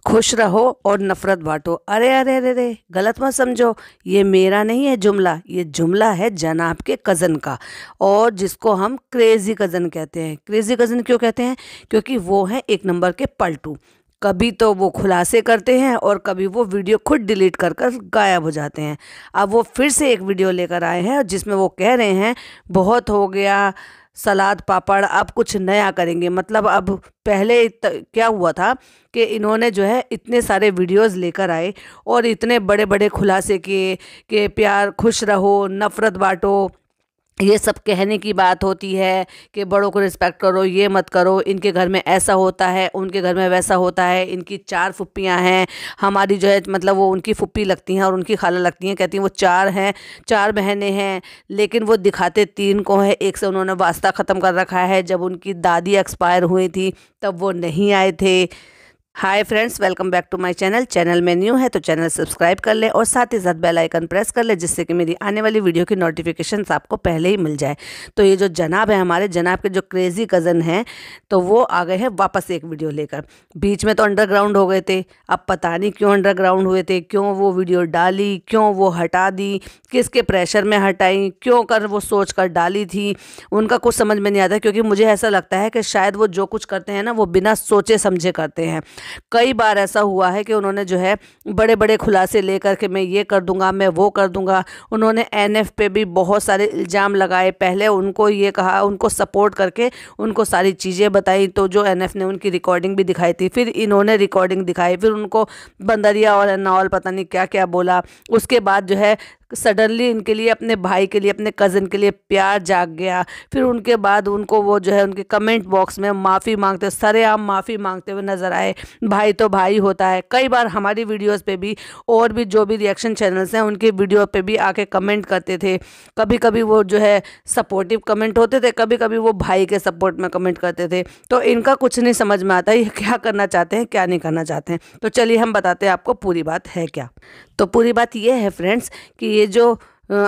खुश रहो और नफरत बांटो। अरे अरे अरे अरे, गलत मत समझो। ये मेरा नहीं है जुमला, ये जुमला है जनाब के कज़न का। और जिसको हम क्रेजी कज़न कहते हैं। क्रेजी कज़न क्यों कहते हैं? क्योंकि वो है एक नंबर के पलटू। कभी तो वो खुलासे करते हैं और कभी वो वीडियो खुद डिलीट कर कर गायब हो जाते हैं। अब वो फिर से एक वीडियो लेकर आए हैं जिसमें वो कह रहे हैं बहुत हो गया सलाद पापड़, अब कुछ नया करेंगे। मतलब अब पहले क्या हुआ था कि इन्होंने जो है इतने सारे वीडियोस लेकर आए और इतने बड़े बड़े खुलासे किए कि प्यार, खुश रहो, नफ़रत बांटो, ये सब कहने की बात होती है कि बड़ों को रिस्पेक्ट करो, ये मत करो, इनके घर में ऐसा होता है, उनके घर में वैसा होता है, इनकी 4 फुप्पियाँ हैं। हमारी जो है मतलब वो उनकी फुप्पी लगती हैं और उनकी खाला लगती हैं। कहती हैं वो 4 हैं, 4 बहनें हैं, लेकिन वो दिखाते 3 को हैं। एक से उन्होंने वास्ता ख़त्म कर रखा है। जब उनकी दादी एक्सपायर हुई थी तब वो नहीं आए थे। Hi friends, welcome back to my channel. Channel में न्यू है तो चैनल सब्सक्राइब कर ले और साथ ही साथ बेल आइकन प्रेस कर ले, जिससे कि मेरी आने वाली वीडियो की नोटिफिकेशंस आपको पहले ही मिल जाए। तो ये जो जनाब है, हमारे जनाब के जो क्रेजी कज़न हैं, तो वो आ गए हैं वापस एक वीडियो लेकर। बीच में तो अंडरग्राउंड हो गए थे, अब पता नहीं क्यों अंडरग्राउंड हुए थे, क्यों वो वीडियो डाली, क्यों वो हटा दी, किसके प्रेशर में हटाई, क्यों कर वो सोच कर डाली थी, उनका कुछ समझ में नहीं आता। क्योंकि मुझे ऐसा लगता है कि शायद वो जो कुछ करते हैं ना, वो बिना सोचे समझे करते हैं। कई बार ऐसा हुआ है कि उन्होंने जो है बड़े बड़े खुलासे लेकर के मैं ये कर दूंगा, मैं वो कर दूंगा। उन्होंने एनएफ पे भी बहुत सारे इल्ज़ाम लगाए। पहले उनको ये कहा, उनको सपोर्ट करके उनको सारी चीज़ें बताई, तो जो एनएफ ने उनकी रिकॉर्डिंग भी दिखाई थी। फिर इन्होंने रिकॉर्डिंग दिखाई, फिर उनको बंदरिया और नौल पता नहीं क्या क्या बोला। उसके बाद जो है सडनली इनके लिए, अपने भाई के लिए, अपने कज़न के लिए प्यार जाग गया। फिर उनके बाद उनको वो जो है उनके कमेंट बॉक्स में माफ़ी मांगते, सरेआम माफ़ी मांगते हुए नज़र आए। भाई तो भाई होता है। कई बार हमारी वीडियोस पे भी और भी जो भी रिएक्शन चैनल्स हैं उनके वीडियो पे भी आके कमेंट करते थे। कभी कभी वो जो है सपोर्टिव कमेंट होते थे, कभी कभी वो भाई के सपोर्ट में कमेंट करते थे। तो इनका कुछ नहीं समझ में आता ये क्या करना चाहते हैं, क्या नहीं करना चाहते हैं। तो चलिए हम बताते हैं आपको पूरी बात है क्या। तो पूरी बात ये है फ्रेंड्स कि ये जो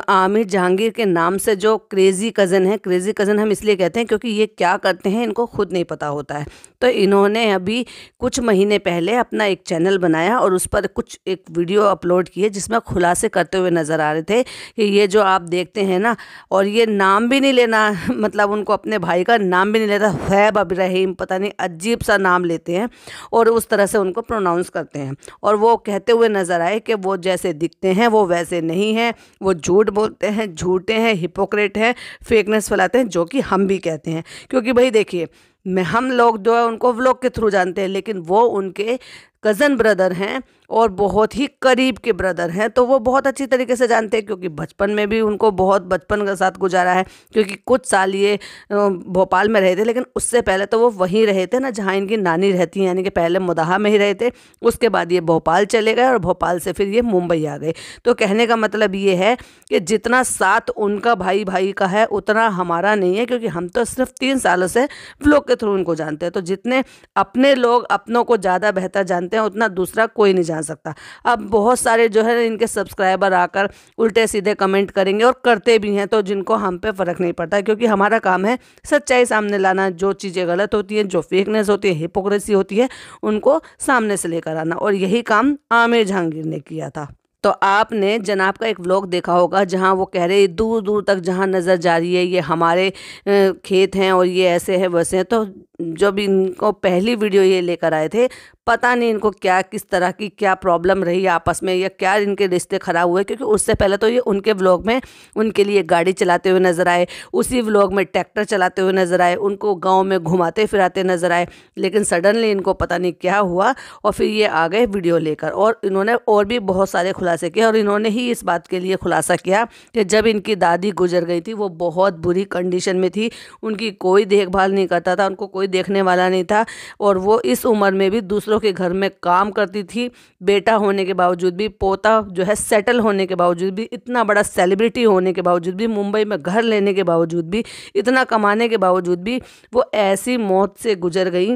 आमिर जहांगीर के नाम से जो क्रेज़ी कज़न है, क्रेज़ी कज़न हम इसलिए कहते हैं क्योंकि ये क्या करते हैं इनको खुद नहीं पता होता है। तो इन्होंने अभी कुछ महीने पहले अपना एक चैनल बनाया और उस पर कुछ एक वीडियो अपलोड किए जिसमें खुलासे करते हुए नज़र आ रहे थे कि ये जो आप देखते हैं ना, और ये नाम भी नहीं लेना मतलब उनको अपने भाई का नाम भी नहीं लेता, फैब इब्राहिम, पता नहीं अजीब सा नाम लेते हैं और उस तरह से उनको प्रोनाउंस करते हैं। और वो कहते हुए नज़र आए कि वो जैसे दिखते हैं वो वैसे नहीं हैं, वो झूठ बोलते हैं, झूठे हैं, हिपोक्रेट हैं, फेकनेस फैलाते हैं, जो कि हम भी कहते हैं। क्योंकि भाई देखिए, मैं हम लोग जो है उनको व्लॉग के थ्रू जानते हैं, लेकिन वो उनके कज़न ब्रदर हैं और बहुत ही करीब के ब्रदर हैं। तो वो बहुत अच्छी तरीके से जानते हैं, क्योंकि बचपन में भी उनको बहुत बचपन के साथ गुजारा है। क्योंकि कुछ साल ये भोपाल में रहे थे, लेकिन उससे पहले तो वो वहीं रहे थे ना जहाँ इनकी नानी रहती हैं, यानी कि पहले मुदाहा में ही रहे थे। उसके बाद ये भोपाल चले गए और भोपाल से फिर ये मुंबई आ गए। तो कहने का मतलब ये है कि जितना साथ उनका भाई भाई का है उतना हमारा नहीं है, क्योंकि हम तो सिर्फ 3 सालों से व्लॉग के थ्रू उनको जानते हैं। तो जितने अपने लोग अपनों को ज़्यादा बेहतर जानते हैं उतना दूसरा कोई नहीं जान सकता। अब बहुत सारे जो है इनके सब्सक्राइबर आकर उल्टे सीधे कमेंट करेंगे और करते भी हैं, तो जिनको हम पे फ़र्क नहीं पड़ता, क्योंकि हमारा काम है सच्चाई सामने लाना। जो चीज़ें गलत होती हैं, जो फेकनेस होती है, हिपोक्रेसी होती है, उनको सामने से लेकर आना। और यही काम आमिर जहांगीर ने किया था। तो आपने जनाब का एक व्लॉग देखा होगा जहां वो कह रहे दूर दूर तक जहां नज़र जा रही है ये हमारे खेत हैं और ये ऐसे हैं वैसे हैं। तो जब इनको पहली वीडियो ये लेकर आए थे, पता नहीं इनको क्या, किस तरह की क्या प्रॉब्लम रही आपस में, या क्या इनके रिश्ते ख़राब हुए। क्योंकि उससे पहले तो ये उनके व्लॉग में उनके लिए गाड़ी चलाते हुए नज़र आए, उसी व्लॉग में ट्रैक्टर चलाते हुए नज़र आए, उनको गाँव में घुमाते फिराते नज़र आए। लेकिन सडनली इनको पता नहीं क्या हुआ और फिर ये आ गए वीडियो लेकर। और इन्होंने और भी बहुत सारे खुलासे किए और इन्होंने ही इस बात के लिए खुलासा किया कि जब इनकी दादी गुजर गई थी वो बहुत बुरी कंडीशन में थी, उनकी कोई देखभाल नहीं करता था, उनको कोई देखने वाला नहीं था, और वो इस उम्र में भी दूसरों के घर में काम करती थी। बेटा होने के बावजूद भी, पोता जो है सेटल होने के बावजूद भी, इतना बड़ा सेलिब्रिटी होने के बावजूद भी, मुंबई में घर लेने के बावजूद भी, इतना कमाने के बावजूद भी वो ऐसी मौत से गुजर गई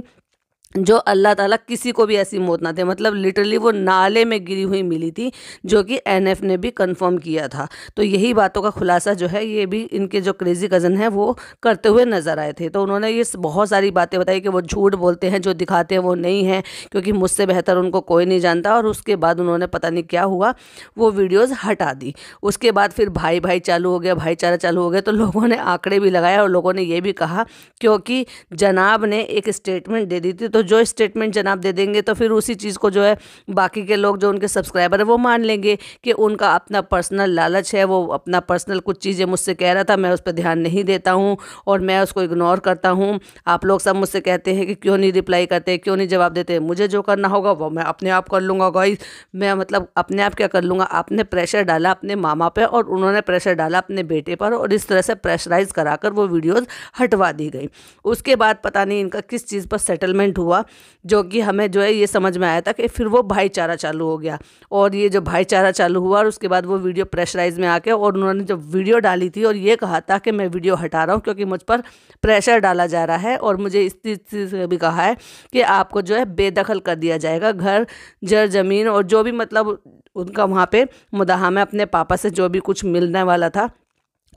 जो अल्लाह ताला किसी को भी ऐसी मौत ना दे। मतलब लिटरली वो नाले में गिरी हुई मिली थी, जो कि एनएफ ने भी कंफर्म किया था। तो यही बातों का खुलासा जो है ये भी इनके जो क्रेजी कज़न हैं वो करते हुए नज़र आए थे। तो उन्होंने ये बहुत सारी बातें बताई कि वो झूठ बोलते हैं, जो दिखाते हैं वो नहीं है, क्योंकि मुझसे बेहतर उनको कोई नहीं जानता। और उसके बाद उन्होंने पता नहीं क्या हुआ, वो वीडियोज़ हटा दी। उसके बाद फिर भाई भाई चालू हो गया, भाईचारा चालू हो गया। तो लोगों ने आंकड़े भी लगाए और लोगों ने ये भी कहा, क्योंकि जनाब ने एक स्टेटमेंट दे दी थी, तो जो स्टेटमेंट जनाब दे देंगे तो फिर उसी चीज़ को जो है बाकी के लोग जो उनके सब्सक्राइबर है वो मान लेंगे कि उनका अपना पर्सनल लालच है, वो अपना पर्सनल कुछ चीज़ें मुझसे कह रहा था, मैं उस पर ध्यान नहीं देता हूँ और मैं उसको इग्नोर करता हूँ। आप लोग सब मुझसे कहते हैं कि क्यों नहीं रिप्लाई करते, क्यों नहीं जवाब देते। मुझे जो करना होगा वो मैं अपने आप कर लूँगा गाइस। मैं मतलब अपने आप क्या कर लूँगा, आपने प्रेशर डाला अपने मामा पे और उन्होंने प्रेशर डाला अपने बेटे पर, और इस तरह से प्रेशराइज कराकर वो वीडियोज़ हटवा दी गई। उसके बाद पता नहीं इनका किस चीज़ पर सेटलमेंट हुआ, जो कि हमें जो है ये समझ में आया था कि फिर वो भाईचारा चालू हो गया। और ये जो भाईचारा चालू हुआ और उसके बाद वो वीडियो प्रेशराइज में आके, और उन्होंने जो वीडियो डाली थी और ये कहा था कि मैं वीडियो हटा रहा हूँ क्योंकि मुझ पर प्रेशर डाला जा रहा है, और मुझे इस चीज़ से भी कहा है कि आपको जो है बेदखल कर दिया जाएगा, घर जर ज़मीन और जो भी मतलब उनका वहाँ पे मुदाहा में अपने पापा से जो भी कुछ मिलने वाला था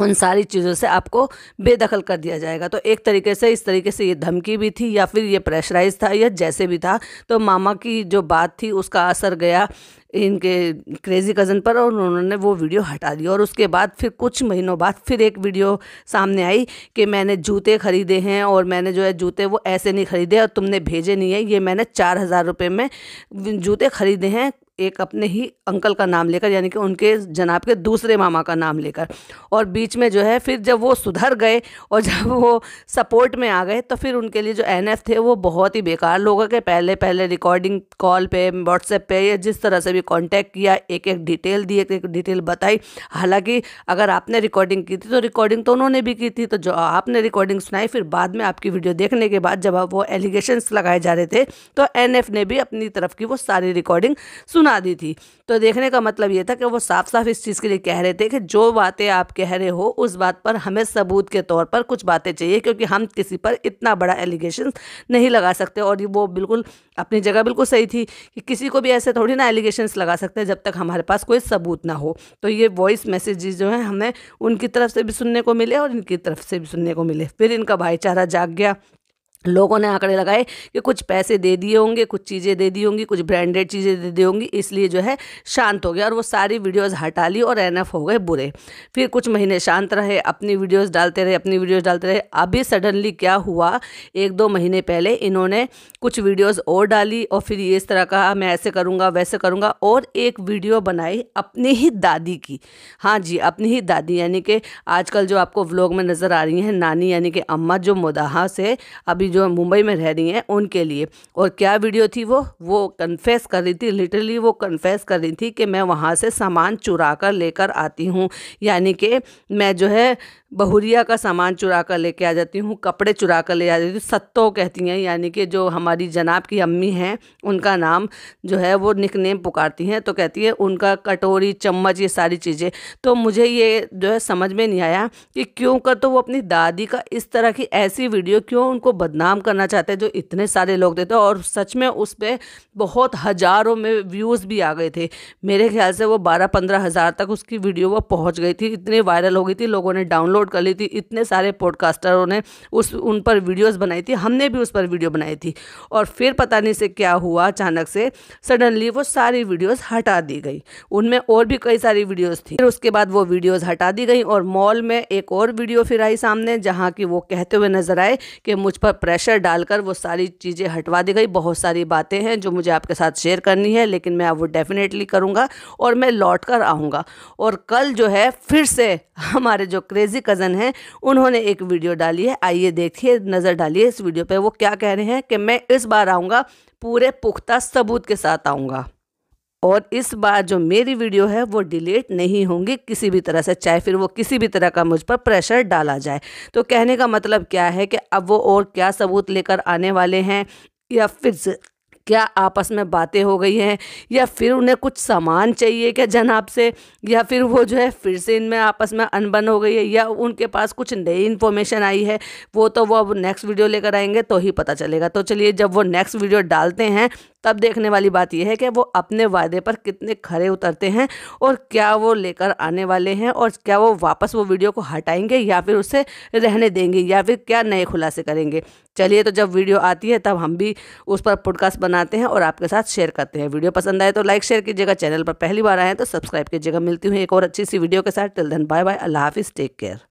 उन सारी चीज़ों से आपको बेदखल कर दिया जाएगा। तो एक तरीके से इस तरीके से ये धमकी भी थी या फिर ये प्रेशराइज था या जैसे भी था। तो मामा की जो बात थी उसका असर गया इनके क्रेजी कज़न पर और उन्होंने वो वीडियो हटा दी। और उसके बाद फिर कुछ महीनों बाद फिर एक वीडियो सामने आई कि मैंने जूते ख़रीदे हैं और मैंने जो है जूते वो ऐसे नहीं ख़रीदे और तुमने भेजे नहीं है, ये मैंने 4,000 रुपये में जूते ख़रीदे हैं, एक अपने ही अंकल का नाम लेकर, यानी कि उनके जनाब के दूसरे मामा का नाम लेकर। और बीच में जो है फिर जब वो सुधर गए और जब वो सपोर्ट में आ गए तो फिर उनके लिए जो एनएफ थे वो बहुत ही बेकार लोगों के पहले रिकॉर्डिंग कॉल पे, व्हाट्सएप पे या जिस तरह से भी कांटेक्ट किया, एक एक डिटेल दी, एक एक डिटेल बताई। हालांकि अगर आपने रिकॉर्डिंग की थी तो रिकॉर्डिंग तो उन्होंने भी की थी, तो जो आपने रिकॉर्डिंग सुनाई फिर बाद में आपकी वीडियो देखने के बाद जब वो एलिगेशंस लगाए जा रहे थे तो एनएफ ने भी अपनी तरफ की वो सारी रिकॉर्डिंग सुना दी थी। तो देखने का मतलब ये था कि वो साफ साफ इस चीज़ के लिए कह रहे थे कि जो बातें आप कह रहे हो उस बात पर हमें सबूत के तौर पर कुछ बातें चाहिए, क्योंकि हम किसी पर इतना बड़ा एलिगेशन नहीं लगा सकते। और वो बिल्कुल अपनी जगह बिल्कुल सही थी कि किसी को भी ऐसे थोड़ी ना एलिगेशंस लगा सकते हैं जब तक हमारे पास कोई सबूत ना हो। तो ये वॉइस मैसेजेस जो है हमें उनकी तरफ से भी सुनने को मिले और इनकी तरफ से भी सुनने को मिले। फिर इनका भाईचारा जाग गया। लोगों ने आंकड़े लगाए कि कुछ पैसे दे दिए होंगे, कुछ चीज़ें दे दी होंगी, कुछ ब्रांडेड चीज़ें दे दी होंगी, इसलिए जो है शांत हो गया और वो सारी वीडियोस हटा ली और एनएफ हो गए बुरे। फिर कुछ महीने शांत रहे, अपनी वीडियोस डालते रहे। अभी सडनली क्या हुआ, 1-2 महीने पहले इन्होंने कुछ वीडियोस और डाली और फिर ये इस तरह कहा मैं ऐसे करूँगा वैसे करूँगा, और एक वीडियो बनाई अपनी ही दादी की। हाँ जी, अपनी ही दादी, यानी कि आजकल जो आपको व्लॉग में नज़र आ रही हैं नानी, यानी कि अम्मा, जो मुदाहा से अभी जो मुंबई में रह रही हैं उनके लिए। और क्या वीडियो थी वो कन्फेस कर रही थी, लिटरली वो कन्फेस कर रही थी कि मैं वहाँ से सामान चुरा कर लेकर आती हूँ, यानी कि मैं जो है बहुरिया का सामान चुरा कर लेके आ जाती हूँ, कपड़े चुरा कर ले आ जाती हूँ। सत्तो कहती हैं, यानी कि जो हमारी जनाब की अम्मी हैं उनका नाम जो है वो निकनेम पुकारती हैं, तो कहती है उनका कटोरी, चम्मच, ये सारी चीज़ें। तो मुझे ये जो है समझ में नहीं आया कि क्यों कर तो वो अपनी दादी का इस तरह की ऐसी वीडियो क्यों उनको बदनाम करना चाहते हैं जो इतने सारे लोग देते हैं। और सच में उस पर बहुत हज़ारों में व्यूज़ भी आ गए थे। मेरे ख्याल से वो 12-15 हज़ार तक उसकी वीडियो वो पहुँच गई थी, इतनी वायरल हो गई थी, लोगों ने डाउनलोड कर ली थी, इतने सारे पॉडकास्टरों ने उन पर वीडियोस बनाई थी, हमने भी उस पर वीडियो बनाई थी। और फिर पता नहीं से क्या हुआ, अचानक से सडनली वो सारी वीडियोस हटा दी गई। उनमें और भी कई सारी वीडियोस थी। फिर उसके बाद वो वीडियोस हटा दी गई और मॉल में एक और वीडियो फिर आई सामने, जहाँ की वो कहते हुए नजर आए कि मुझ पर प्रेशर डालकर वो सारी चीज़ें हटवा दी गई। बहुत सारी बातें हैं जो मुझे आपके साथ शेयर करनी है, लेकिन मैं वो डेफिनेटली करूँगा और मैं लौट कर आऊँगा। और कल जो है फिर से हमारे जो क्रेजी कज़न हैं उन्होंने एक वीडियो डाली है, आइए देखिए, नज़र डालिए इस वीडियो पे। वो क्या कह रहे हैं कि मैं इस बार आऊँगा, पूरे पुख्ता सबूत के साथ आऊँगा, और इस बार जो मेरी वीडियो है वो डिलीट नहीं होंगी किसी भी तरह से, चाहे फिर वो किसी भी तरह का मुझ पर प्रेशर डाला जाए। तो कहने का मतलब क्या है कि अब वो और क्या सबूत लेकर आने वाले हैं, या फिर क्या आपस में बातें हो गई हैं, या फिर उन्हें कुछ सामान चाहिए क्या जनाब से, या फिर वो जो है फिर से इनमें आपस में अनबन हो गई है, या उनके पास कुछ नई इन्फॉर्मेशन आई है। वो तो वो अब नेक्स्ट वीडियो लेकर आएंगे तो ही पता चलेगा। तो चलिए, जब वो नेक्स्ट वीडियो डालते हैं तब देखने वाली बात यह है कि वो अपने वादे पर कितने खरे उतरते हैं, और क्या वो लेकर आने वाले हैं, और क्या वो वापस वो वीडियो को हटाएंगे या फिर उसे रहने देंगे, या फिर क्या नए खुलासे करेंगे। चलिए, तो जब वीडियो आती है तब हम भी उस पर पॉडकास्ट बनाते हैं और आपके साथ शेयर करते हैं। वीडियो पसंद आए तो लाइक शेयर कीजिएगा, चैनल पर पहली बार आए हैं तो सब्सक्राइब कीजिएगा। मिलती हूँ एक और अच्छी सी वीडियो के साथ। टिल देन बाय बाय, अल्लाह हाफिज़, टेक केयर।